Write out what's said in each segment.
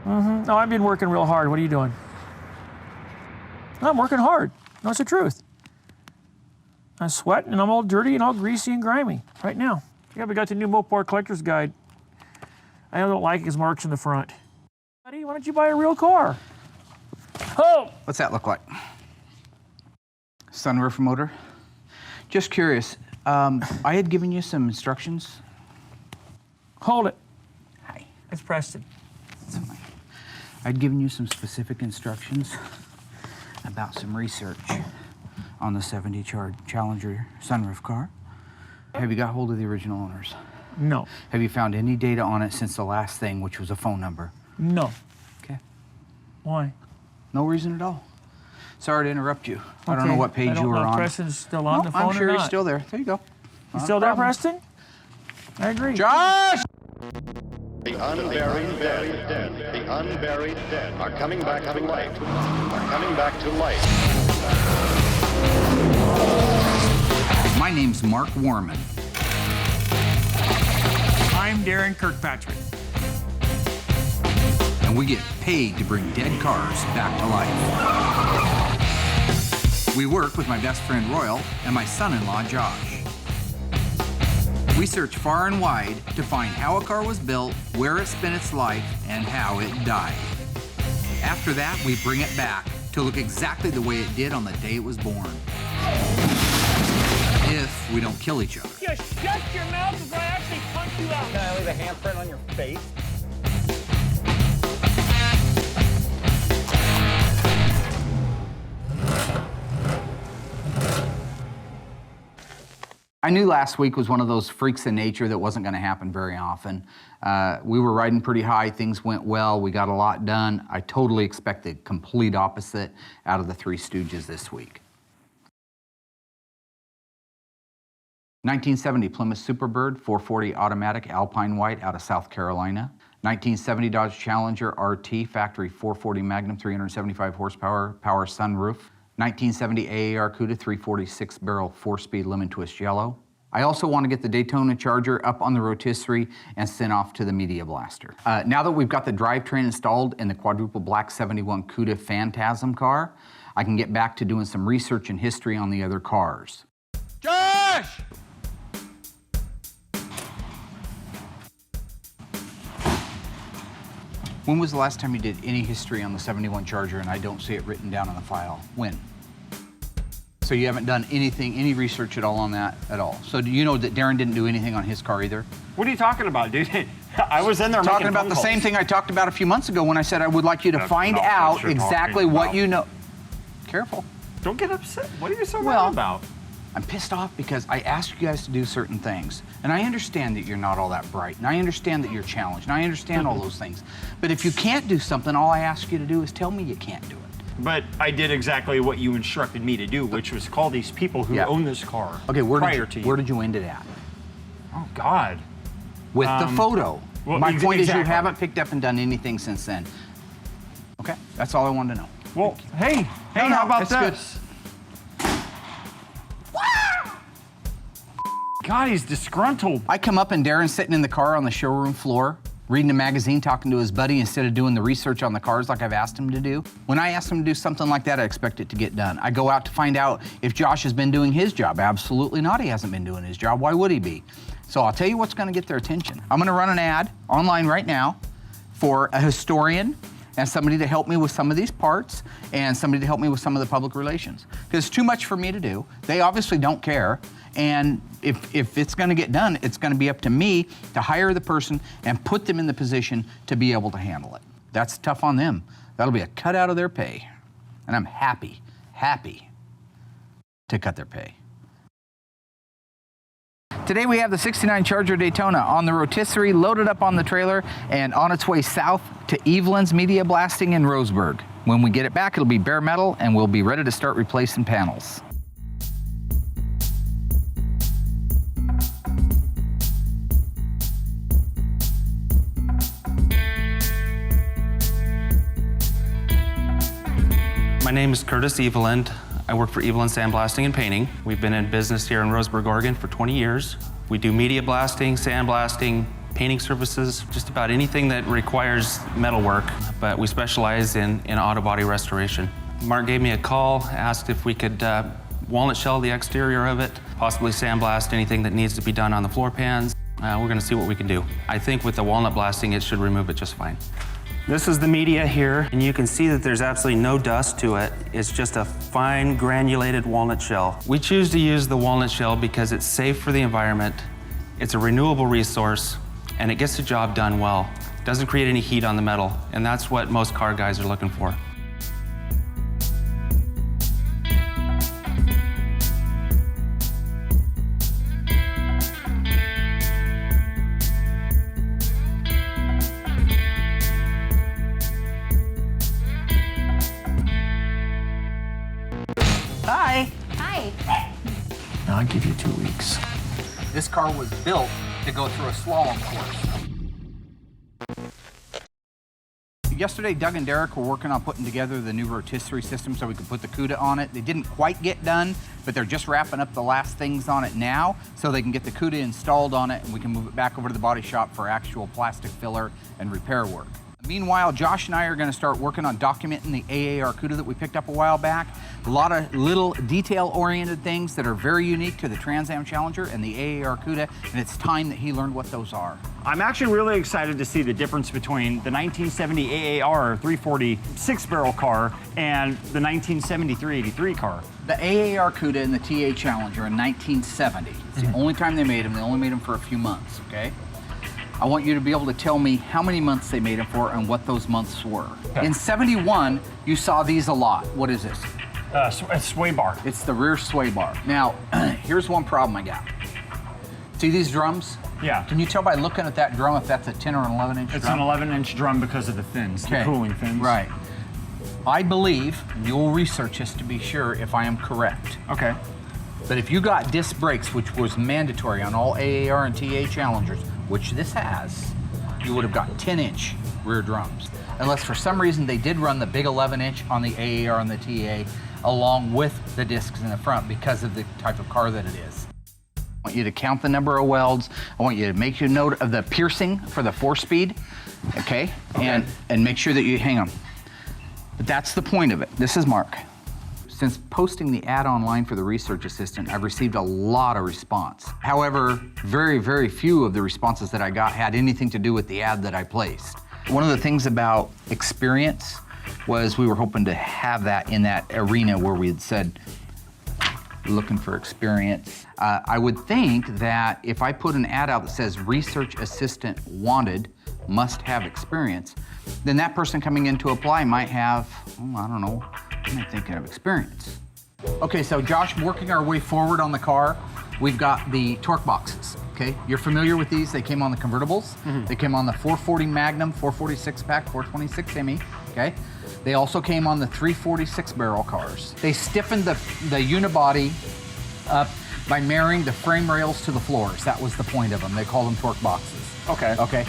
No, I've been working real hard. What are you doing? No, I'm working hard. No, it's the truth. I'm sweating and I'm all dirty and all greasy and grimy right now. Yeah, we got the new Mopar Collector's Guide. I don't like his marks in the front. Buddy, why don't you buy a real car? Oh! What's that look like? Sunroof motor? Just curious, I had given you some instructions. Hold it. Hi. It's Preston. I'd given you some specific instructions about some research on the 70 Challenger sunroof car. Have you got hold of the original owners? No. Have you found any data on it since the last thing, which was a phone number? No. Okay. Why? No reason at all. Sorry to interrupt you. I don't know what page you were on. Preston's still on the phone I'm sure or he's not. still there. There you go. You still there, Preston? I agree. Josh! The unburied dead, the unburied dead are coming back to life, are coming back to life. My name's Mark Warman. I'm Darren Kirkpatrick. And we get paid to bring dead cars back to life. We work with my best friend Royal and my son-in-law Josh. We search far and wide to find how a car was built, where it spent its life, and how it died. After that, we bring it back to look exactly the way it did on the day it was born. If we don't kill each other. Just shut your mouth before I actually punch you out. Can I leave a handprint on your face? I knew last week was one of those freaks of nature that wasn't going to happen very often. We were riding pretty high, things went well, we got a lot done. I totally expect the complete opposite out of the Three Stooges this week. 1970 Plymouth Superbird 440 automatic Alpine White out of South Carolina. 1970 Dodge Challenger RT factory 440 Magnum 375 horsepower power sunroof. 1970 AAR Cuda 346 barrel 4-speed lemon twist yellow. I also want to get the Daytona Charger up on the rotisserie and sent off to the media blaster. Now that we've got the drivetrain installed in the quadruple black 71 Cuda Phantasm car, I can get back to doing some research and history on the other cars. Josh! When was the last time you did any history on the 71 Charger and I don't see it written down on the file? When? So you haven't done anything, any research at all on that at all? So do you know that Darren didn't do anything on his car either? What are you talking about, dude? I was in there Talking making about phone the calls. same thing I talked about a few months ago when I said I would like you to find not out what you're exactly talking what about. you know. Careful. Don't get upset. What are you so Well, mad about? I'm pissed off because I asked you guys to do certain things. And I understand that you're not all that bright. And I understand that you're challenged. And I understand all those things. But if you can't do something, all I ask you to do is tell me you can't do it. But I did exactly what you instructed me to do, which was call these people who Yeah. own this car Okay, prior where to you. did you end it at? Oh, God. With the photo. well, My point is you exactly. haven't picked up and done anything since then. Okay, that's all I wanted to know. Well, hey, No, how about it's good. this? God, he's disgruntled. I come up and Darren's sitting in the car on the showroom floor, reading a magazine, talking to his buddy instead of doing the research on the cars like I've asked him to do. When I ask him to do something like that, I expect it to get done. I go out to find out if Josh has been doing his job. Absolutely not, he hasn't been doing his job. Why would he be? So I'll tell you what's gonna get their attention. I'm gonna run an ad online right now for a historian and somebody to help me with some of these parts and somebody to help me with some of the public relations. Because it's too much for me to do. They obviously don't care. And if it's gonna get done, it's gonna be up to me to hire the person and put them in the position to be able to handle it. That's tough on them. That'll be a cut out of their pay. And I'm happy to cut their pay. Today we have the 69 Charger Daytona on the rotisserie, loaded up on the trailer, and on its way south to Evelyn's Media Blasting in Roseburg. When we get it back, it'll be bare metal, and we'll be ready to start replacing panels. My name is Curtis Eveland. I work for Eveland Sandblasting and Painting. We've been in business here in Roseburg, Oregon for 20 years. We do media blasting, sandblasting, painting services, just about anything that requires metal work, but we specialize in auto body restoration. Mark gave me a call, asked if we could walnut shell the exterior of it, possibly sandblast anything that needs to be done on the floor pans. We're gonna see what we can do. I think with the walnut blasting, it should remove it just fine. This is the media here, and you can see that there's absolutely no dust to it. It's just a fine granulated walnut shell. We choose to use the walnut shell because it's safe for the environment, it's a renewable resource, and it gets the job done well. It doesn't create any heat on the metal, and that's what most car guys are looking for. Hi. Hi. Now I'll give you 2 weeks. This car was built to go through a slalom course. Yesterday, Doug and Derek were working on putting together the new rotisserie system so we could put the Cuda on it. They didn't quite get done, but they're just wrapping up the last things on it now so they can get the Cuda installed on it and we can move it back over to the body shop for actual plastic filler and repair work. Meanwhile, Josh and I are going to start working on documenting the AAR Cuda that we picked up a while back. A lot of little detail-oriented things that are very unique to the Trans Am Challenger and the AAR Cuda, and it's time that he learned what those are. I'm actually really excited to see the difference between the 1970 AAR 340 6-barrel car and the 1970 383 car. The AAR Cuda and the TA Challenger in 1970. It's the only time they made them. They only made them for a few months, okay? I want you to be able to tell me how many months they made them for and what those months were. Okay. In 71, you saw these a lot. What is this? A sway bar. It's the rear sway bar. Now, here's one problem I got. See these drums? Yeah. Can you tell by looking at that drum if that's a 10 or an 11-inch drum? It's an 11-inch drum because of the fins, the cooling fins. Right. I believe, and you'll research this to be sure if I am correct, Okay. but if you got disc brakes, which was mandatory on all AAR and TA Challengers, which this has, you would have got 10-inch rear drums. Unless for some reason they did run the big 11-inch on the AAR and the TA along with the discs in the front because of the type of car that it is. I want you to count the number of welds. I want you to make a note of the piercing for the 4-speed, okay? And make sure that you, hang on. But that's the point of it. This is Mark. Since posting the ad online for the research assistant, I've received a lot of response. However, very, very few of the responses that I got had anything to do with the ad that I placed. One of the things about experience was we were hoping to have that in that arena where we had said, looking for experience. I would think that if I put an ad out that says research assistant wanted, must have experience, then that person coming in to apply might have, I don't know, I'm not thinking of experience. Okay, so Josh, working our way forward on the car, we've got the torque boxes, okay? You're familiar with these, they came on the convertibles, They came on the 440 Magnum, 446 pack, 426 ME, okay? They also came on the 346 barrel cars. They stiffened the unibody up by marrying the frame rails to the floors. That was the point of them. They call them torque boxes. Okay. Okay.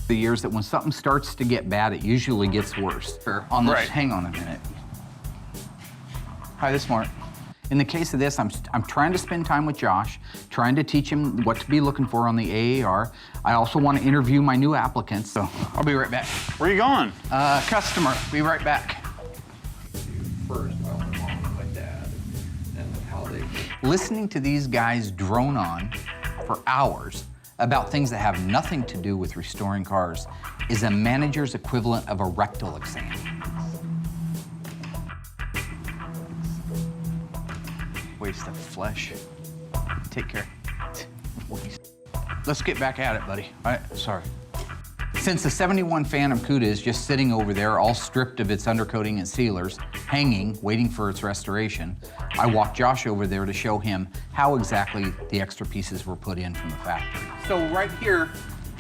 The years that when something starts to get bad, it usually gets worse. On this, Right. hang on a minute. Hi, this is Mark. In the case of this, I'm trying to spend time with Josh, trying to teach him what to be looking for on the AAR. I also want to interview my new applicants, so I'll be right back. Where are you going? Customer, be right back. Listening to these guys drone on for hours about things that have nothing to do with restoring cars is a manager's equivalent of a rectal exam. Waste of flesh. Take care. Let's get back at it, buddy. Sorry. Since the 71 Phantom Cuda is just sitting over there, all stripped of its undercoating and sealers, hanging, waiting for its restoration, I walked Josh over there to show him how exactly the extra pieces were put in from the factory. So right here,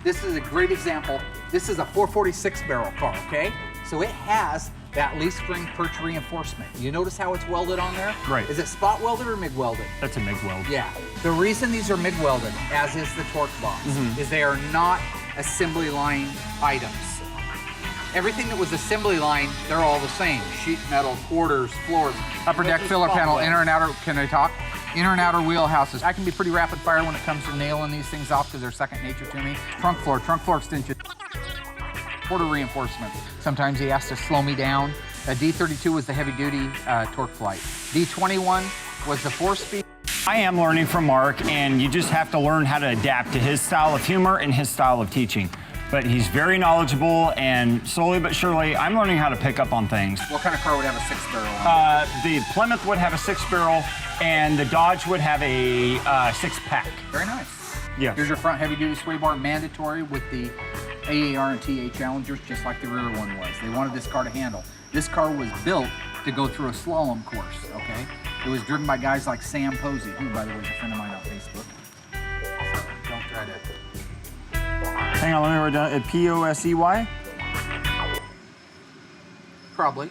this is a great example. This is a 446 barrel car, okay? So it has that leaf spring perch reinforcement. You notice how it's welded on there? Right. Is it spot welded or MIG welded? That's a MIG weld. Yeah. The reason these are MIG welded, as is the torque box, is they are not assembly line items. Everything that was assembly line, they're all the same. Sheet metal, quarters, floors. Upper deck filler panel, inner and outer, can I talk? Inner and outer wheelhouses. I can be pretty rapid fire when it comes to nailing these things off because they're second nature to me. Trunk floor extension. Quarter reinforcement. Sometimes he has to slow me down. A D32 was the heavy duty torque flight. D21 was the 4-speed. I am learning from Mark, and you just have to learn how to adapt to his style of humor and his style of teaching. But he's very knowledgeable, and slowly but surely, I'm learning how to pick up on things. What kind of car would have a 6-barrel? The Plymouth would have a 6-barrel, and the Dodge would have a 6-pack. Very nice. Yeah. Here's your front heavy duty sway bar, mandatory with the AAR and TA Challengers, just like the rear one was. They wanted this car to handle. This car was built to go through a slalom course, okay? It was driven by guys like Sam Posey, who, by the way, is a friend of mine on Facebook. So don't try to. Hang on, let me write down. P-O-S-E-Y? Probably.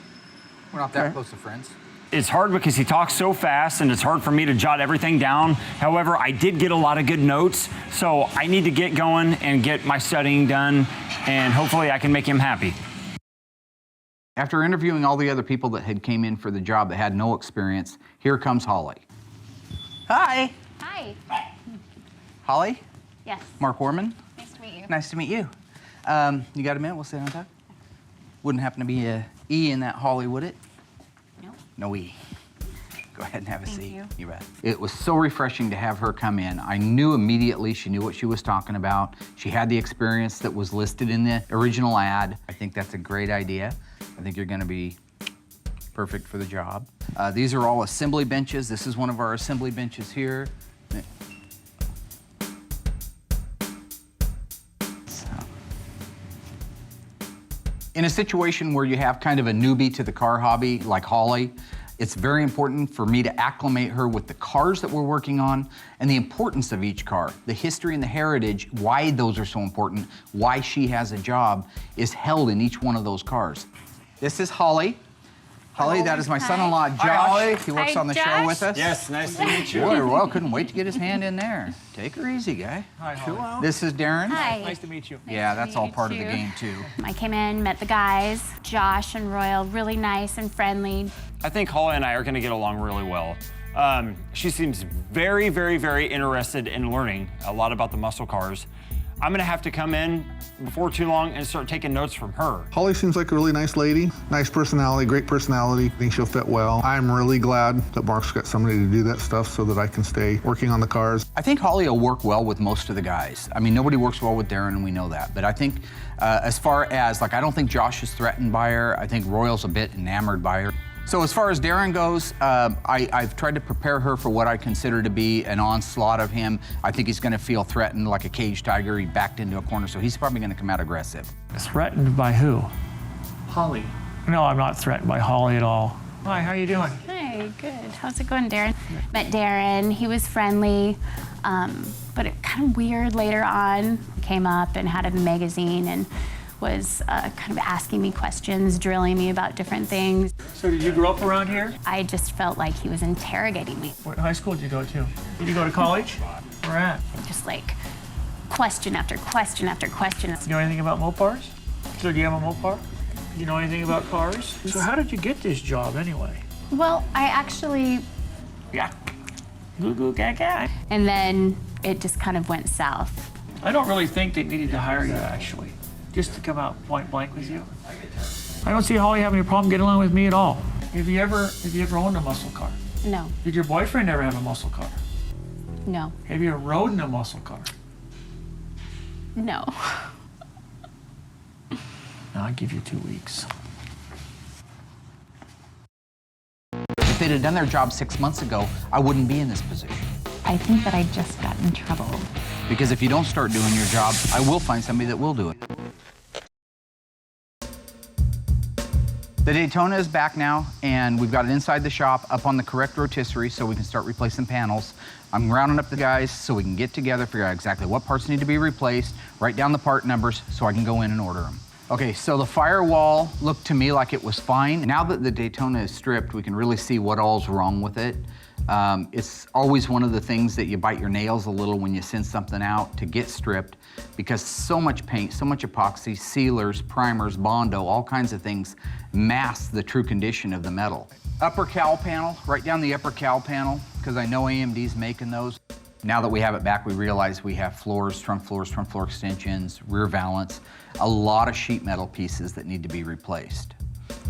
We're not that Okay. close to friends. It's hard because he talks so fast, and it's hard for me to jot everything down. However, I did get a lot of good notes, so I need to get going and get my studying done, and hopefully I can make him happy. After interviewing all the other people that had came in for the job that had no experience, here comes Holly. Hi. Hi. Holly? Yes. Mark Warman? Nice to meet you. Nice to meet you. You got a minute? We'll sit down and talk. Wouldn't happen to be a E in that Holly, would it? No. No E. Go ahead and have a Thank seat. you. You bet. It was so refreshing to have her come in. I knew immediately she knew what she was talking about. She had the experience that was listed in the original ad. I think that's a great idea. I think you're going to be perfect for the job. These are all assembly benches. This is one of our assembly benches here. In a situation where you have kind of a newbie to the car hobby like Holly, it's very important for me to acclimate her with the cars that we're working on and the importance of each car. The history and the heritage, why those are so important, why she has a job, is held in each one of those cars. This is Holly. Holly, that is my son-in-law, Josh. Holly. He works Hi, on the show Josh. with us. Yes, nice to meet you. Boy, well, couldn't wait to get his hand in there. Take her easy, guy. Hi, Holly. This is Darren. Hi. Nice to meet you. Yeah, to that's meet all you part of the too. game, too. I came in, met the guys, Josh and Royal, really nice and friendly. I think Holly and I are going to get along really well. She seems very, very, very interested in learning a lot about the muscle cars. I'm going to have to come in before too long and start taking notes from her. Holly seems like a really nice lady, nice personality, great personality. I think she'll fit well. I'm really glad that Mark's got somebody to do that stuff so that I can stay working on the cars. I think Holly will work well with most of the guys. I mean, nobody works well with Darren, and we know that. But I think as far as, like, I don't think Josh is threatened by her. I think Royal's a bit enamored by her. So as far as Darren goes, I've tried to prepare her for what I consider to be an onslaught of him. I think he's gonna feel threatened like a caged tiger. He backed into a corner, so he's probably gonna come out aggressive. Threatened by who? Holly. No, I'm not threatened by Holly at all. Hi, how you doing? Hi, good. How's it going, Darren? Met Darren, he was friendly, but it kind of weird later on. Came up and had a magazine and was kind of asking me questions, drilling me about different things. So did you grow up around here? I just felt like he was interrogating me, What high school did you go to? Did you go to college? Where at? just like question after question after question. You know anything about Mopars? So do you have a Mopar? Do you know anything about cars? So how did you get this job anyway? Well, I actually, Yeah. Goo goo gaga. and then it just kind of went south. I don't really think they needed to hire you actually, just to come out point blank with you. I don't see Holly having a problem getting along with me at all. Have you ever owned a muscle car? No, Did your boyfriend ever have a muscle car? no, Have you ever rode in a muscle car? no. No, I'll give you 2 weeks. If they'd have done their job 6 months ago, I wouldn't be in this position. I think that I just got in trouble. Because if you don't start doing your job, I will find somebody that will do it. The Daytona is back now, and we've got it inside the shop up on the correct rotisserie so we can start replacing panels. I'm rounding up the guys so we can get together, figure out exactly what parts need to be replaced, write down the part numbers so I can go in and order them. Okay, so the firewall looked to me like it was fine. Now that the Daytona is stripped, we can really see what all's wrong with it. It's always one of the things that you bite your nails a little when you send something out to get stripped because so much paint, so much epoxy, sealers, primers, Bondo, all kinds of things mask the true condition of the metal. Upper cowl panel, right down the upper cowl panel, because I know AMD's making those. Now that we have it back, we realize we have floors, trunk floor extensions, rear valance, a lot of sheet metal pieces that need to be replaced.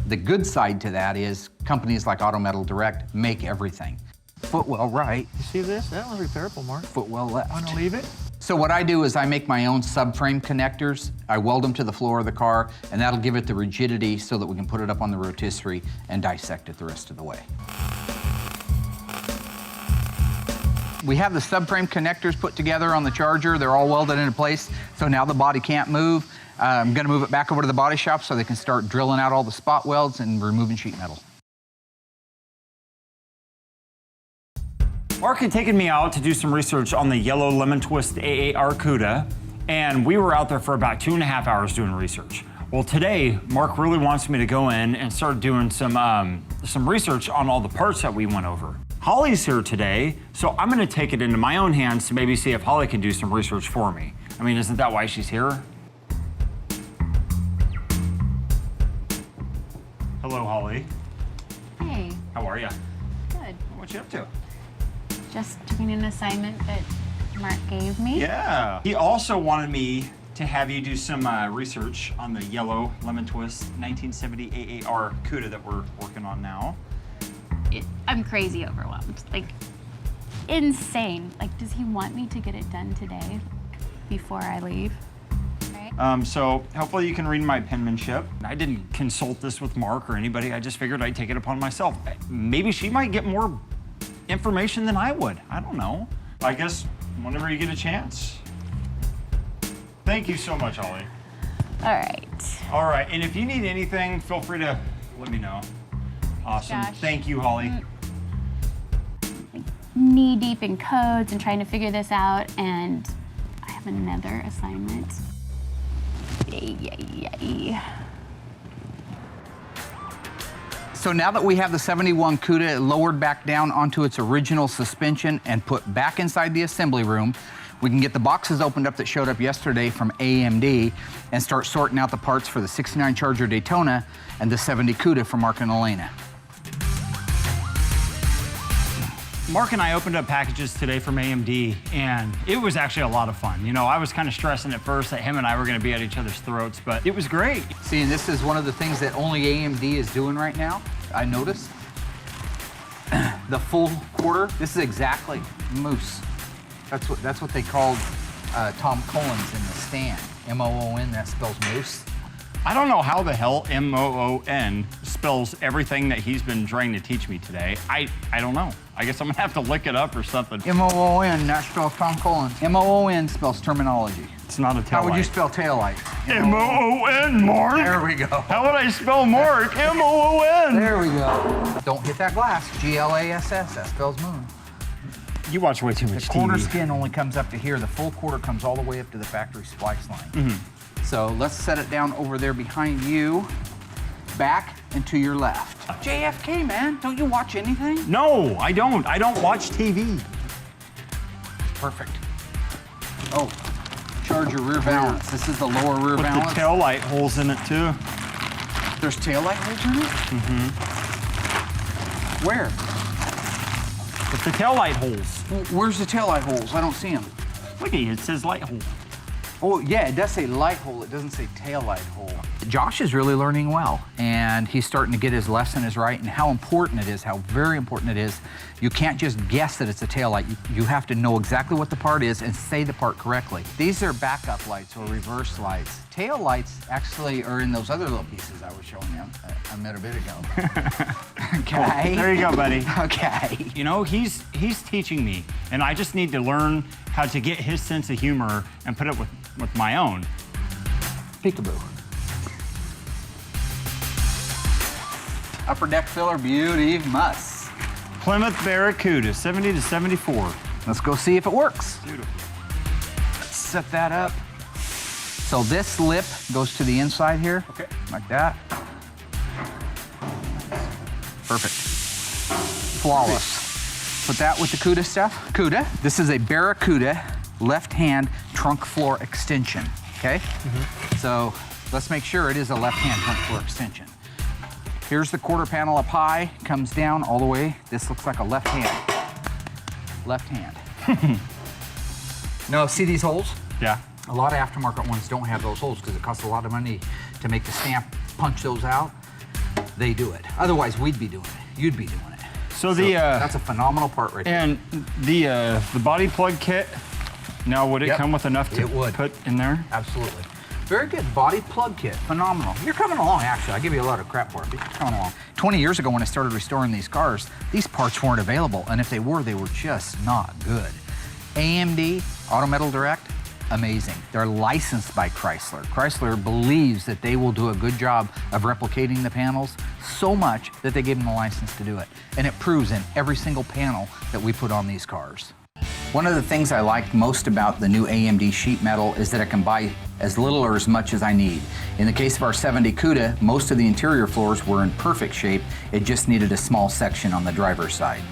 The good side to that is companies like Auto Metal Direct make everything. Footwell right, You see this? That one's repairable, Mark. footwell left. Want to leave it? So what I do is I make my own subframe connectors. I weld them to the floor of the car, and that'll give it the rigidity so that we can put it up on the rotisserie and dissect it the rest of the way. We have the subframe connectors put together on the Charger. They're all welded into place, so now the body can't move. I'm gonna move it back over to the body shop so they can start drilling out all the spot welds and removing sheet metal. Mark had taken me out to do some research on the yellow lemon twist AAR Cuda, and we were out there for about 2.5 hours doing research. Well, today, Mark really wants me to go in and start doing some research on all the parts that we went over. Holly's here today, so I'm gonna take it into my own hands to maybe see if Holly can do some research for me. I mean, isn't that why she's here? Hello, Holly. Hey, How are you? good. What you up to? Just doing an assignment that Mark gave me. Yeah. He also wanted me to have you do some research on the yellow lemon twist 1970 AAR Cuda that we're working on now. I'm crazy overwhelmed. Like, insane. Like, does he want me to get it done today before I leave? Right? So hopefully you can read my penmanship. I didn't consult this with Mark or anybody. I just figured I'd take it upon myself. Maybe she might get more information than I would. I don't know. I guess whenever you get a chance. Thank you so much, Holly. All right. All right, and if you need anything, feel free to let me know. Awesome. Josh. Thank you, Holly. Knee deep in codes and trying to figure this out, and I have another assignment. Yay. So now that we have the 71 Cuda lowered back down onto its original suspension and put back inside the assembly room, we can get the boxes opened up that showed up yesterday from AMD and start sorting out the parts for the 69 Charger Daytona and the 70 Cuda from Mark and Elena. Mark and I opened up packages today from AMD, and it was actually a lot of fun. You know, I was kind of stressing at first that him and I were going to be at each other's throats, but it was great. See, and this is one of the things that only AMD is doing right now, I noticed. The full quarter, this is exactly moose. That's what they called Tom Collins in the stand. M-O-O-N, that spells moose. I don't know how the hell M-O-O-N spells everything that he's been trying to teach me today. I don't know. I guess I'm gonna have to look it up or something. M-O-O-N, that spells Tom Collins. M-O-O-N spells terminology. It's not a tail How would light. you spell taillight? M-O-O-N, Mark. There we go. How would I spell Mark? M-O-O-N. There we go. Don't hit that glass. G-L-A-S-S, that spells moon. You watch way too much The quarter TV. skin only comes up to here. The full quarter comes all the way up to the factory splice line. So let's set it down over there behind you, back and to your left. JFK, man, don't you watch anything? No, I don't. I don't watch TV. Perfect. Oh, Charger rear valance. This is the lower rear With valance. the tail light holes in it too. There's tail light holes in it? Where? With the tail light holes. Where's the tail light holes? I don't see them. Look at you, it says light hole. Oh, yeah, it does say light hole. It doesn't say tail light hole. Josh is really learning well, and he's starting to get his lesson is right and how important it is, how very important it is. You can't just guess that it's a tail light. You have to know exactly what the part is and say the part correctly. These are backup lights or reverse lights. Tail lights actually are in those other little pieces I was showing you a minute ago. Okay. There you go, buddy. Okay. You know, he's teaching me, and I just need to learn how to get his sense of humor and put it with my own. Peekaboo. Upper deck filler beauty must. Plymouth Barracuda, 70 to 74. Let's go see if it works. Beautiful. Let's set that up. So this lip goes to the inside here. Okay. Like that. Perfect. Flawless. Put that with the Cuda stuff. Cuda. This is a Barracuda left-hand trunk floor extension, okay? So let's make sure it is a left-hand trunk floor extension. Here's the quarter panel up high, comes down all the way. This looks like a left hand. left hand. No, see these holes? Yeah. A lot of aftermarket ones don't have those holes because it costs a lot of money to make the stamp punch those out. They do it. Otherwise, we'd be doing it. You'd be doing it. So that's a phenomenal part right there. And the body plug kit, now would it Yep, come with enough to it would. put in there? Absolutely. Very good body plug kit, phenomenal. You're coming along, actually. I give you a lot of crap for it, but you're coming along. 20 years ago when I started restoring these cars, these parts weren't available, and if they were just not good. AMD, Auto Metal Direct, amazing. They're licensed by Chrysler. Chrysler believes that they will do a good job of replicating the panels so much that they give them the license to do it. And it proves in every single panel that we put on these cars. One of the things I like most about the new AMD sheet metal is that I can buy as little or as much as I need. In the case of our 70 Cuda, most of the interior floors were in perfect shape. It just needed a small section on the driver's side.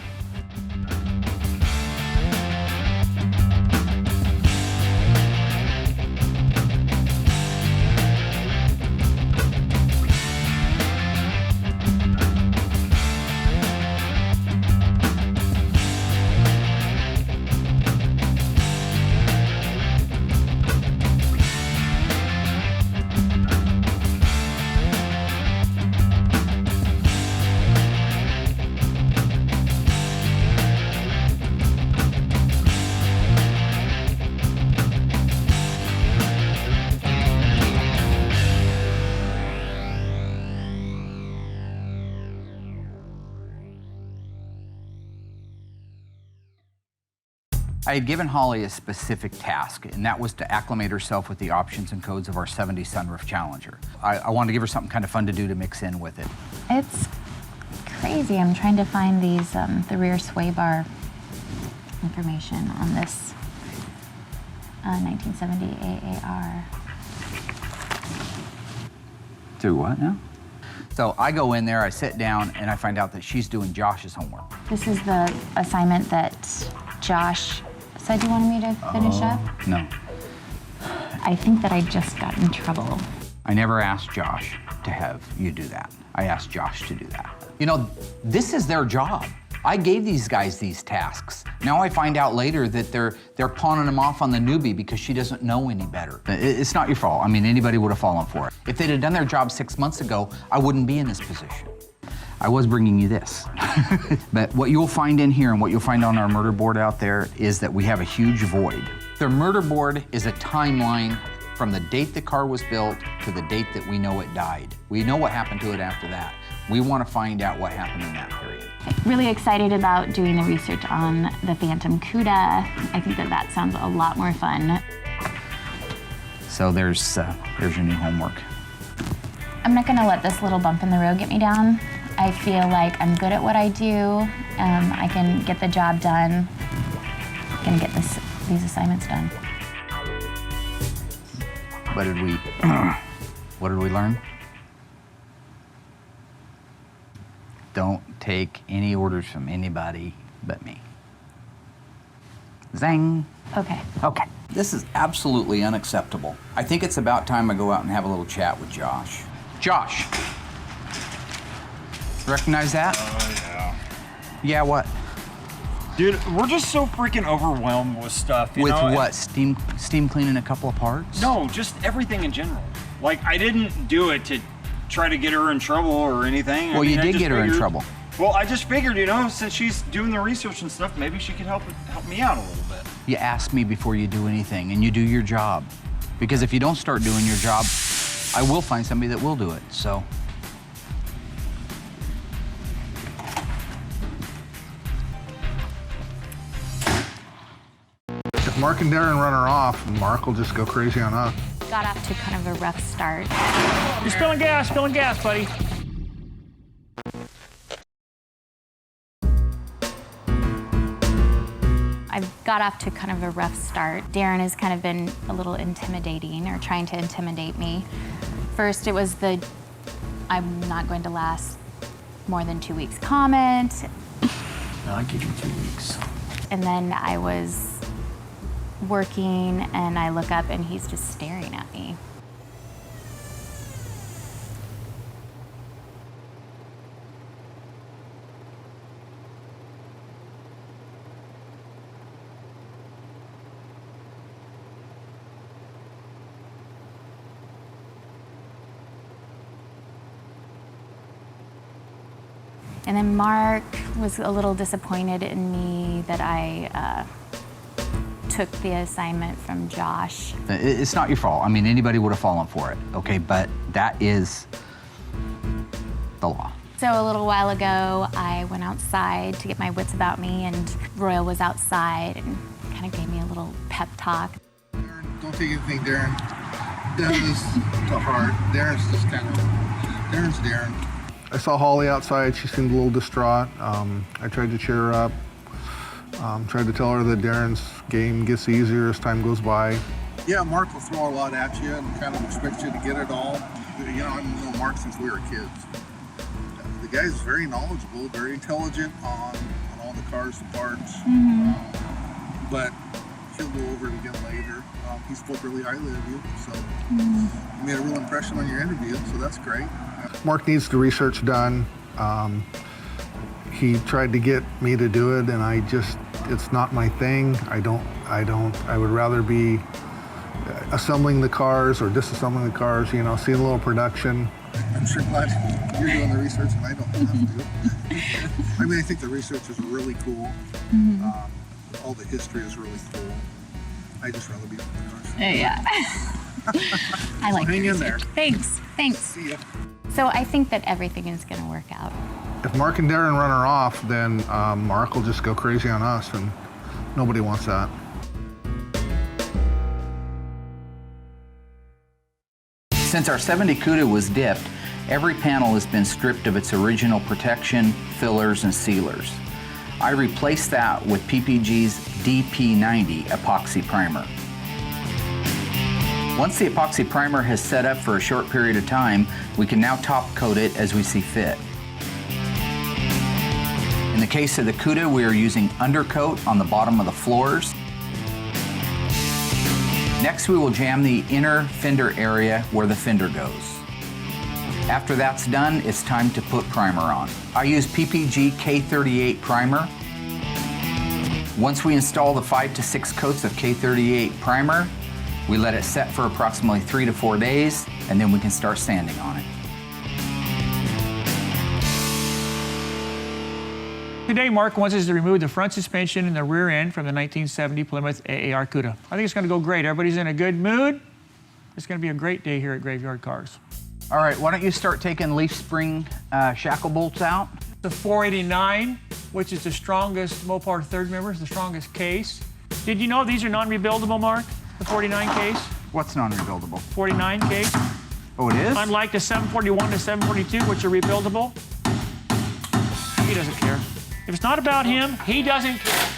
I had given Holly a specific task, and that was to acclimate herself with the options and codes of our 70 Sunroof Challenger. I wanted to give her something kind of fun to do to mix in with it. It's crazy. I'm trying to find these, the rear sway bar information on this 1970 AAR. Do what now? So I go in there, I sit down, and I find out that she's doing Josh's homework. This is the assignment that Josh said you wanted me to finish up? No. I think that I just got in trouble. I never asked Josh to have you do that. I asked Josh to do that. You know, this is their job. I gave these guys these tasks. Now I find out later that they're pawning them off on the newbie because she doesn't know any better. It's not your fault. I mean, anybody would have fallen for it. If they'd have done their job 6 months ago, I wouldn't be in this position. I was bringing you this. But what you'll find in here and what you'll find on our murder board out there is that we have a huge void. The murder board is a timeline from the date the car was built to the date that we know it died. We know what happened to it after that. We want to find out what happened in that period. Really excited about doing the research on the Phantom Cuda. I think that that sounds a lot more fun. So there's your new homework. I'm not gonna let this little bump in the road get me down. I feel like I'm good at what I do. I can get the job done. I can get these assignments done. What did we learn? Don't take any orders from anybody but me. Zang. Okay. Okay. This is absolutely unacceptable. I think it's about time I go out and have a little chat with Josh. Josh. Recognize that? Oh, yeah. Yeah, what? Dude, we're just so freaking overwhelmed with stuff. With what? Steam cleaning a couple of parts? No, just everything in general. Like, I didn't do it to try to get her in trouble or anything. Well, you did get her in trouble. Well, I just figured, since she's doing the research and stuff, maybe she could help me out a little bit. You ask me before you do anything, and you do your job. Because if you don't start doing your job, I will find somebody that will do it, so. If Mark and Darren run her off, Mark will just go crazy on us. Got off to kind of a rough start. You're spilling gas, buddy. I've got off to kind of a rough start. Darren has kind of been a little intimidating or trying to intimidate me. First, it was the I'm not going to last more than 2 weeks comment. I'll give you 2 weeks. And then I was working and I look up and he's just staring at me. And then Mark was a little disappointed in me that I took the assignment from Josh. It's not your fault. I mean, anybody would have fallen for it, okay? But that is the law. So a little while ago, I went outside to get my wits about me, and Royal was outside and kind of gave me a little pep talk. Darren, don't take anything, Darren. Darren is to heart. Darren's just kind of, Darren's Darren. I saw Holly outside. She seemed a little distraught. I tried to cheer her up. Tried to tell her that Darren's game gets easier as time goes by. Yeah, Mark will throw a lot at you and kind of expect you to get it all. You know, I've known Mark since we were kids. The guy's very knowledgeable, very intelligent on all the cars and parts. But he'll go over it again later. He spoke really highly of you, so you made a real impression on your interview, so that's great. Mark needs the research done. He tried to get me to do it, and it's not my thing. I would rather be assembling the cars or disassembling the cars, you know, seeing a little production. I'm sure glad you're doing the research and I don't have to. I mean, I think the research is really cool. All the history is really cool. I just rather be on the cars. Yeah. I like hang in there. Thanks. See ya. So I think that everything is going to work out. If Mark and Darren run her off, then Mark will just go crazy on us, and nobody wants that. Since our 70 Cuda was dipped, every panel has been stripped of its original protection, fillers, and sealers. I replaced that with PPG's DP90 epoxy primer. Once the epoxy primer has set up for a short period of time, we can now top coat it as we see fit. In the case of the Cuda, we are using undercoat on the bottom of the floors. Next, we will jam the inner fender area where the fender goes. After that's done, it's time to put primer on. I use PPG K38 primer. Once we install the 5 to 6 coats of K38 primer, we let it set for approximately 3 to 4 days, and then we can start sanding on it. Today, Mark wants us to remove the front suspension and the rear end from the 1970 Plymouth AAR Cuda. I think it's going to go great. Everybody's in a good mood. It's going to be a great day here at Graveyard Cars. All right, why don't you start taking leaf spring shackle bolts out? The 489, which is the strongest Mopar third members, the strongest case. Did you know these are non-rebuildable, Mark? The 49 case? What's non-rebuildable? 49 case. Oh, it is? Unlike the 741 to 742, which are rebuildable. He doesn't care. If it's not about him, he doesn't care.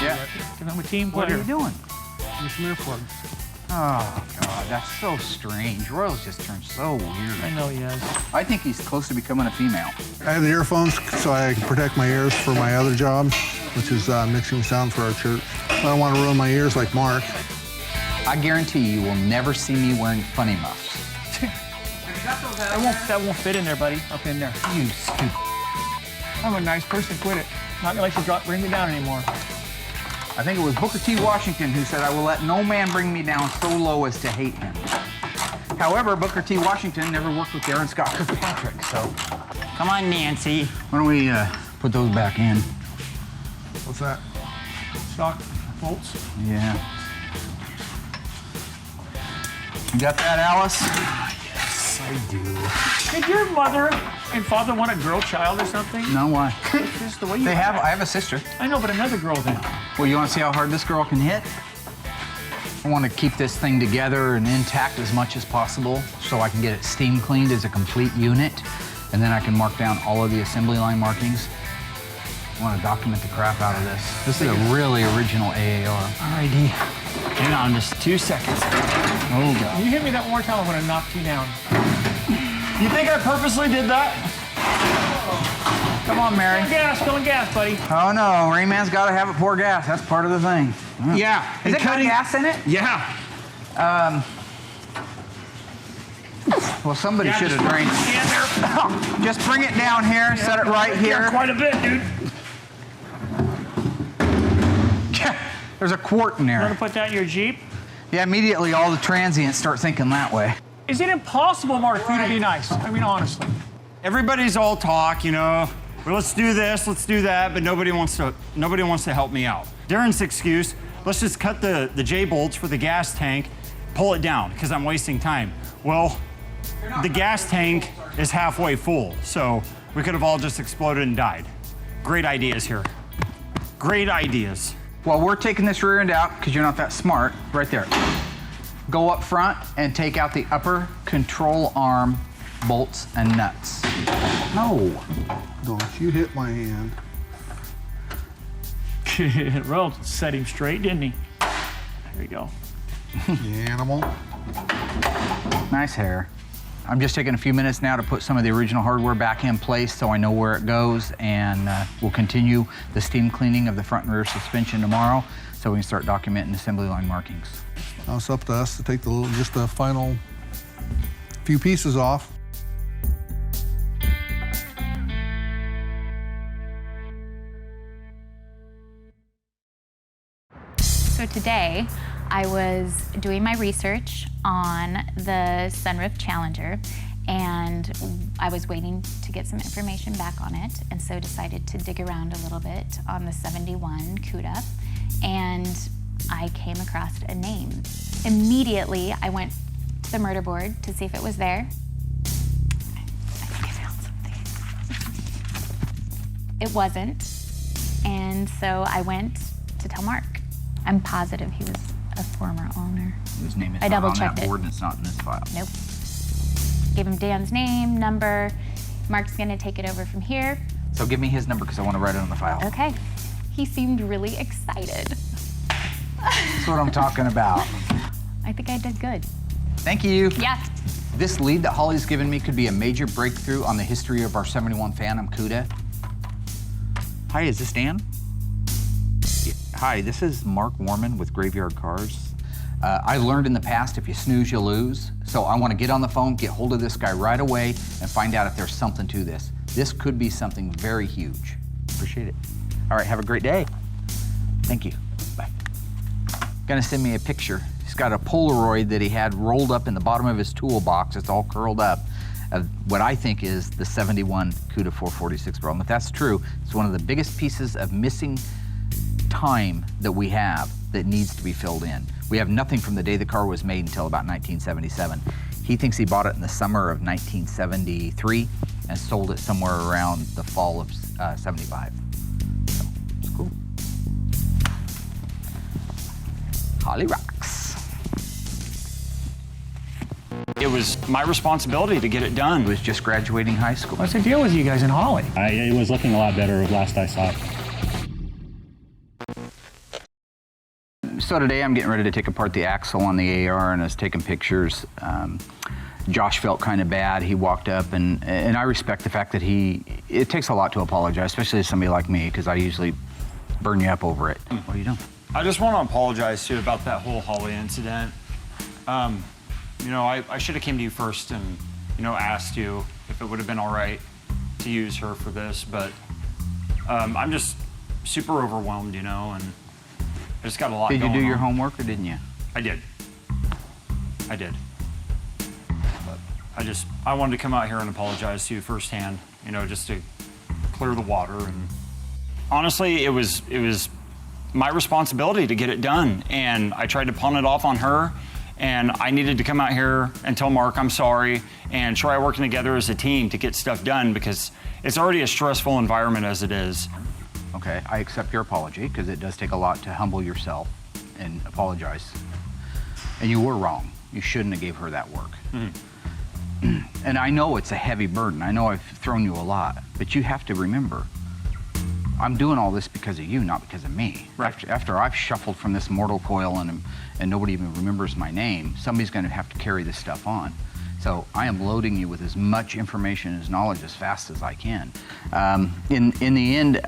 Yeah. I'm a team player. What are you doing? Your smear plugs. Oh, God, that's so strange. Royal's just turned so weird. I know he has. I think he's close to becoming a female. I have the earphones so I can protect my ears for my other job, which is mixing sound for our church. I don't want to ruin my ears like Mark. I guarantee you will never see me wearing funny muffs. That won't fit in there, buddy. Up in there. You stupid. I'm a nice person. Quit it. Not gonna let you bring me down anymore. I think it was Booker T. Washington who said, "I will let no man bring me down so low as to hate him." However, Booker T. Washington never worked with Darren Scott Kirkpatrick, so. Come on, Nancy. Why don't we put those back in? What's that? Shock bolts. Yeah. You got that, Alice? Yes, I do. Did your mother and father want a girl child or something? No, why? It's just the way you I have a sister. I know, but another girl then. Well, you want to see how hard this girl can hit? I want to keep this thing together and intact as much as possible so I can get it steam cleaned as a complete unit, and then I can mark down all of the assembly line markings. I want to document the crap out of this. This is a really original AAR. Alrighty. Hang on just 2 seconds. Oh, God. You hit me that one more time, I'm gonna knock you down. You think I purposely did that? Come on, Mary. Filling gas, buddy. Oh, no. Rayman's got to have it pour gas. That's part of the thing. Yeah. Is it got gas in it? Yeah. Well, somebody should have drained it. Stand there. Just bring it down here, set it right here. Quite a bit, dude. There's a quart in You wanna there. put that in your Jeep? Yeah, immediately all the transients start thinking that way. Is it impossible, Mark, for you to be nice? I mean, honestly. Everybody's all talk, you know, well, let's do this, let's do that, but nobody wants to help me out. Darren's excuse, let's just cut the J-bolts for the gas tank, pull it down, because I'm wasting time. Well, the gas tank is halfway full, so we could have all just exploded and died. Great ideas here. Great ideas. While we're taking this rear end out, because you're not that smart, right there. Go up front and take out the upper control arm bolts and nuts. No. Don't you hit my hand. Well, set him straight, didn't he? There you go. You animal. Nice hair. I'm just taking a few minutes now to put some of the original hardware back in place so I know where it goes, and we'll continue the steam cleaning of the front and rear suspension tomorrow so we can start documenting assembly line markings. Now it's up to us to take just the final few pieces off. So today, I was doing my research on the Sunroof Challenger, and I was waiting to get some information back on it, and so decided to dig around a little bit on the 71 Cuda, and I came across a name. Immediately, I went to the murder board to see if it was there. I think I found something. It wasn't, and so I went to tell Mark. I'm positive he was a former owner. His name is I not on double-checked that it. board and it's not in this file. Nope. Gave him Dan's name, number. Mark's gonna take it over from here. So give me his number because I want to write it on the file. Okay. He seemed really excited. That's what I'm talking about. I think I did good. Thank you. Yeah. This lead that Holly's given me could be a major breakthrough on the history of our 71 Phantom Cuda. Hi, is this Dan? Hi, this is Mark Warman with Graveyard Carz. I learned in the past, if you snooze, you lose. So I want to get on the phone, get hold of this guy right away, and find out if there's something to this. This could be something very huge. Appreciate it. All right, have a great day. Thank you. Bye. Gonna send me a picture. He's got a Polaroid that he had rolled up in the bottom of his toolbox. It's all curled up. Of what I think is the 71 Cuda 446 problem. If that's true, it's one of the biggest pieces of missing time that we have that needs to be filled in. We have nothing from the day the car was made until about 1977. He thinks he bought it in the summer of 1973 and sold it somewhere around the fall of 75. So, it's cool. Holly rocks. It was my responsibility to get it He done. was just graduating high school. What's the deal with you guys in Holly? It was looking a lot better last I saw it. So today I'm getting ready to take apart the axle on the AAR, and I was taking pictures. Josh felt kind of bad. He walked up, and I respect the fact that it takes a lot to apologize, especially to somebody like me, because I usually burn you up over it. What are you doing? I just want to apologize to you about that whole Holly incident. You know, I should have came to you first and, you know, asked you if it would have been all right to use her for this, but I'm just super overwhelmed, you know, and I just got a lot going on. Did you do your homework, or didn't you? I did. But I wanted to come out here and apologize to you firsthand, you know, just to clear the water. And honestly, it was my responsibility to get it done, and I tried to pawn it off on her, and I needed to come out here and tell Mark I'm sorry and try working together as a team to get stuff done, because it's already a stressful environment as it is. Okay, I accept your apology, because it does take a lot to humble yourself and apologize. And you were wrong. You shouldn't have gave her that work. Mm-hmm. And I know it's a heavy burden. I know I've thrown you a lot, but you have to remember, I'm doing all this because of you, not because of me. Right. After I've shuffled from this mortal coil and nobody even remembers my name, somebody's gonna have to carry this stuff on. So I am loading you with as much information as knowledge as fast as I can. In the end,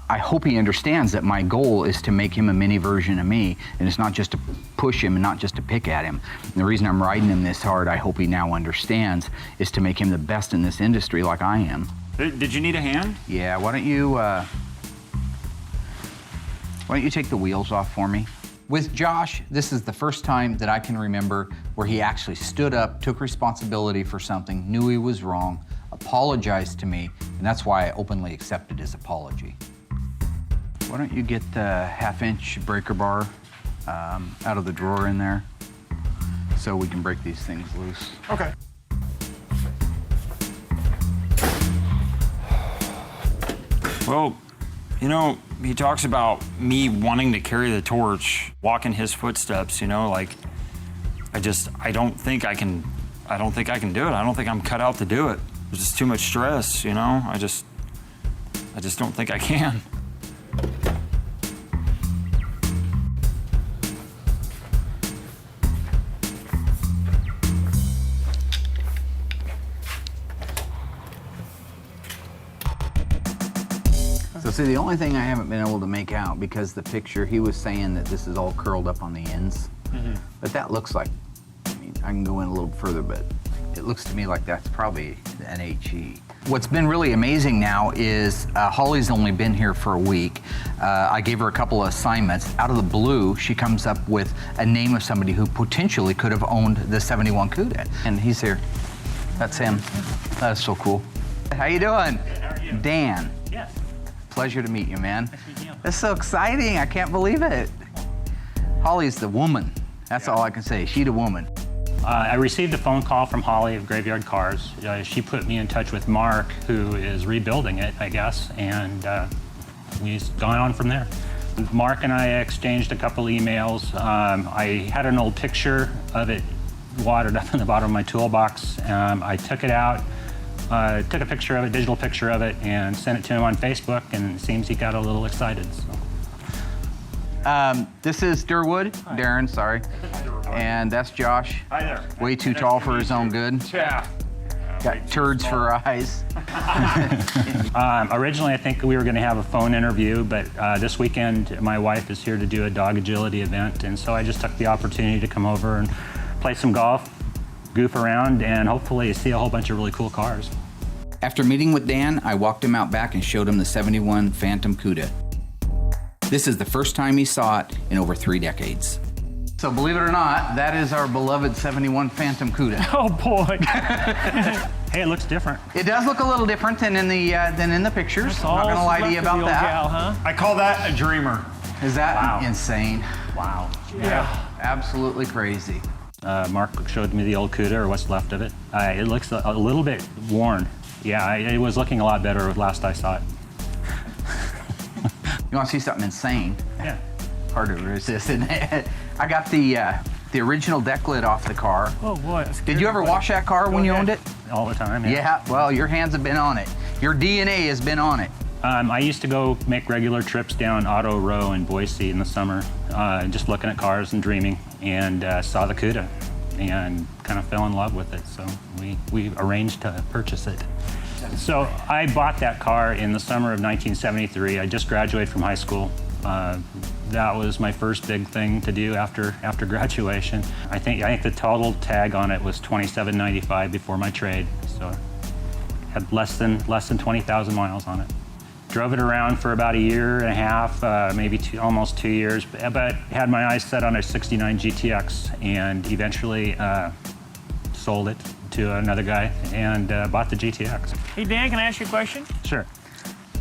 I hope he understands that my goal is to make him a mini version of me, and it's not just to push him and not just to pick at him. And the reason I'm riding him this hard, I hope he now understands, is to make him the best in this industry like I am. Did you need a hand? Yeah, why don't you take the wheels off for me? With Josh, this is the first time that I can remember where he actually stood up, took responsibility for something, knew he was wrong, apologized to me, and that's why I openly accepted his apology. Why don't you get the 1/2-inch breaker bar out of the drawer in there so we can break these things loose. Okay. Well, you know, he talks about me wanting to carry the torch, walk in his footsteps, you know, like, I don't think I can do it. I don't think I'm cut out to do it. There's just too much stress, you know? I just don't think I can. So see, the only thing I haven't been able to make out, because the picture, he was saying that this is all curled up on the ends. But that looks like, I mean, I can go in a little further, but it looks to me like that's probably an HE. What's been really amazing now is Holly's only been here for a week. I gave her a couple of assignments. Out of the blue, she comes up with a name of somebody who potentially could have owned the 71 Cuda. And he's here. That's him. That is so cool. How you doing? Good, how are you? Dan. Yes. Pleasure to meet you, man. Nice to meet you. That's so exciting. I can't believe it. Holly's the woman. That's all I can say. She's the woman. I received a phone call from Holly of Graveyard Carz. She put me in touch with Mark, who is rebuilding it, I guess, and we've gone on from there. Mark and I exchanged a couple emails. I had an old picture of it watered up in the bottom of my toolbox. I took it out, took a picture of it, digital picture of it, and sent it to him on Facebook, and it seems he got a little excited. So. This is Durwood. Darren, sorry. And that's Josh. Hi there. Way too tall for his own good. Yeah. Got turds for eyes. Originally, I think we were going to have a phone interview, but this weekend, my wife is here to do a dog agility event, and so I just took the opportunity to come over and play some golf, goof around, and hopefully see a whole bunch of really cool cars. After meeting with Dan, I walked him out back and showed him the 71 Phantom Cuda. This is the first time he saw it in over 3 decades. So believe it or not, that is our beloved 71 Phantom Cuda. Oh boy! Hey, it looks different. It does look a little different than in the pictures. I'm not gonna lie to you about that. Gal, huh? I call that a dreamer. Is that Wow. insane? Wow. Yeah. Absolutely crazy. Mark showed me the old Cuda, or what's left of it. It looks a little bit worn. Yeah, it was looking a lot better last I saw it. You want to see something insane? Yeah. Hard to resist, isn't it? I got the original deck lid off the car. Oh boy. that's Did you scary, ever buddy. wash that car when you owned it? All the time. Yeah, well, your hands have been on it. Your DNA has been on it. I used to go make regular trips down Auto Row in Boise in the summer, just looking at cars and dreaming, and saw the Cuda and kind of fell in love with it. So we arranged to purchase it. So I bought that car in the summer of 1973. I just graduated from high school. That was my first big thing to do after graduation. I think the total tag on it was $27.95 before my trade. So it had less than 20,000 miles on it. Drove it around for about a year and a half, maybe almost 2 years, but had my eyes set on a 69 GTX and eventually sold it to another guy and bought the GTX. Hey, Dan, can I ask you a question? Sure.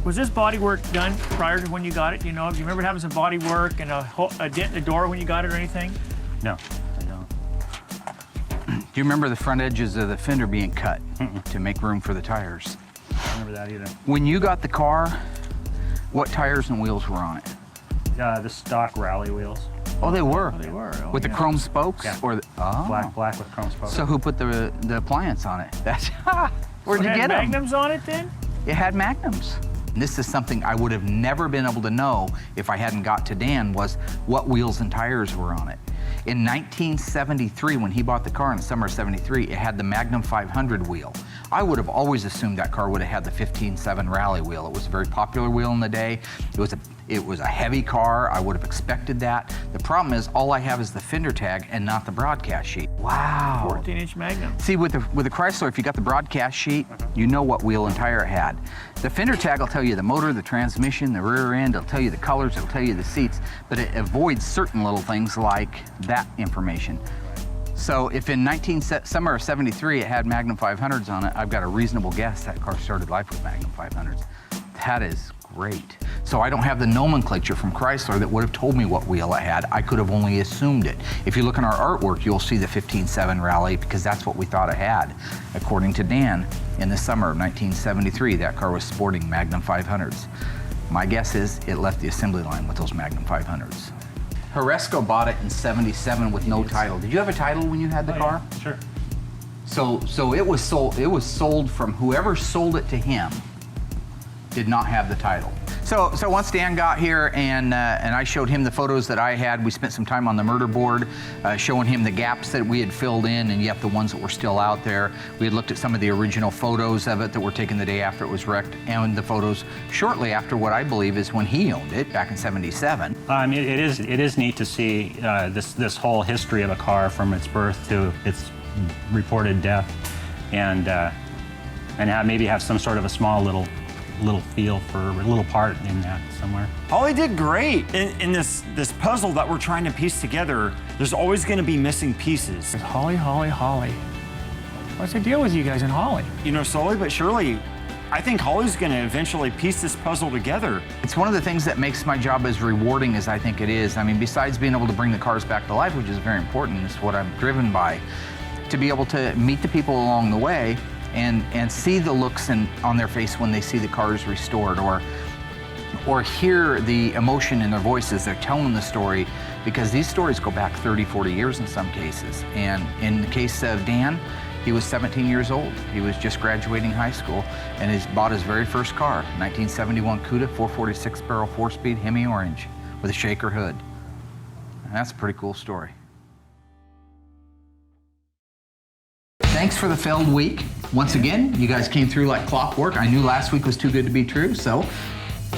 Was this body work done prior to when you got it? Do you know? Do you remember having some body work and a dent in the door when you got it or anything? No, I don't. Do you remember the front edges of the fender being cut to make room for the tires? I don't remember that either. When you got the car, what tires and wheels were on it? The stock rally wheels. Oh, they were. They were. Oh, With the yeah. chrome spokes? Yeah. Or Black with chrome spokes. So who put the appliance on it? That's where'd So you it get had them? magnums on it then? It had magnums. And this is something I would have never been able to know if I hadn't got to Dan, was what wheels and tires were on it. In 1973, when he bought the car in the summer of 73, it had the Magnum 500 wheel. I would have always assumed that car would have had the 15.7 rally wheel. It was a very popular wheel in the day. It was a heavy car. I would have expected that. The problem is all I have is the fender tag and not the broadcast sheet. Wow. 14-inch magnum. See, with the Chrysler, if you got the broadcast sheet, you know what wheel and tire it had. The fender tag will tell you the motor, the transmission, the rear end, it'll tell you the colors, it'll tell you the seats, but it avoids certain little things like that information. So if in summer of 73 it had Magnum 500s on it, I've got a reasonable guess that car started life with Magnum 500s. That is great. So I don't have the nomenclature from Chrysler that would have told me what wheel it had. I could have only assumed it. If you look in our artwork, you'll see the 15.7 Rally because that's what we thought it had. According to Dan, in the summer of 1973, that car was sporting Magnum 500s. My guess is it left the assembly line with those Magnum 500s. Horesco bought it in 77 with no title. Did you have a title when you had the car? Yeah, sure. So it was sold from whoever sold it to him did not have the title. So once Dan got here and I showed him the photos that I had, we spent some time on the murder board showing him the gaps that we had filled in and yet the ones that were still out there. We had looked at some of the original photos of it that were taken the day after it was wrecked and the photos shortly after what I believe is when he owned it back in 77. It is neat to see this whole history of a car from its birth to its reported death and maybe have some sort of a small little feel for a little part in that somewhere. Holly did great. In this puzzle that we're trying to piece together, there's always going to be missing pieces. Holly, Holly, Holly. What's the deal with you guys and Holly? You know, slowly but surely, I think Holly's going to eventually piece this puzzle together. It's one of the things that makes my job as rewarding as I think it is. I mean, besides being able to bring the cars back to life, which is very important, it's what I'm driven by, to be able to meet the people along the way and see the looks on their face when they see the cars restored, or hear the emotion in their voices. They're telling the story, because these stories go back 30, 40 years in some cases. And in the case of Dan, he was 17 years old. He was just graduating high school and bought his very first car, 1971 Cuda, 446 barrel, 4-speed Hemi orange with a shaker hood. And that's a pretty cool story. Thanks for the failed week. Once again, you guys came through like clockwork. I knew last week was too good to be true, so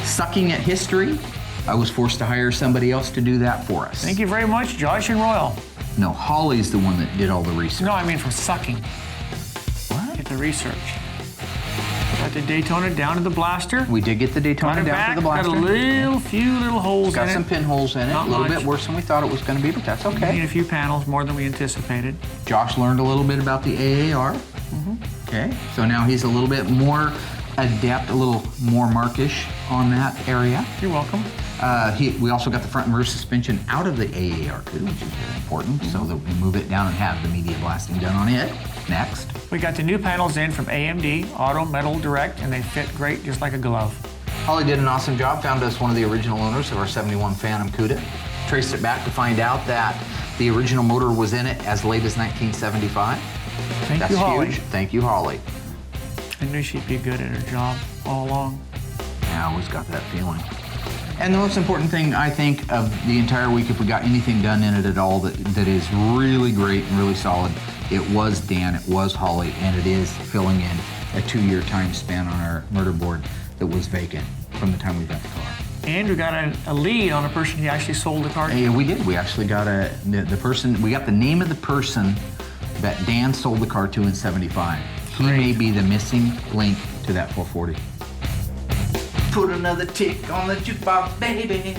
sucking at history, I was forced to hire somebody else to do that for us. Thank you very much, Josh and Royal. No, Holly's the one that did all the research. No, I mean from sucking. What? Get the research. Got the Daytona down to the blaster. We did get the Daytona down to the blaster. Got a few little holes in it. Got some pinholes in it. Not a little much. bit worse than we thought it was going to be, but that's okay. We need a few panels, more than we anticipated. Josh learned a little bit about the AAR. Okay, so now he's a little bit more adept, a little more markish on that area. You're welcome. We also got the front and rear suspension out of the AAR Cuda, which is very important, so that we move it down and have the media blasting done on it. Next. We got the new panels in from AMD, Auto Metal Direct, and they fit great, just like a glove. Holly did an awesome job, found us one of the original owners of our 71 Phantom Cuda. Traced it back to find out that the original motor was in it as late as 1975. Thank you, Holly. Huge. Thank you, Holly. I knew she'd be good at her job all along. Yeah, I always got that feeling. And the most important thing, I think, of the entire week, if we got anything done in it at all that is really great and really solid, it was Dan, it was Holly, and it is filling in a 2-year time span on our murder board that was vacant from the time we got the car. And we got a lead on a person who actually sold the car. Yeah, we did. We actually got the person, we got the name of the person that Dan sold the car to in 75. He may be the missing link to that 440. Put another tick on the jukebox, baby.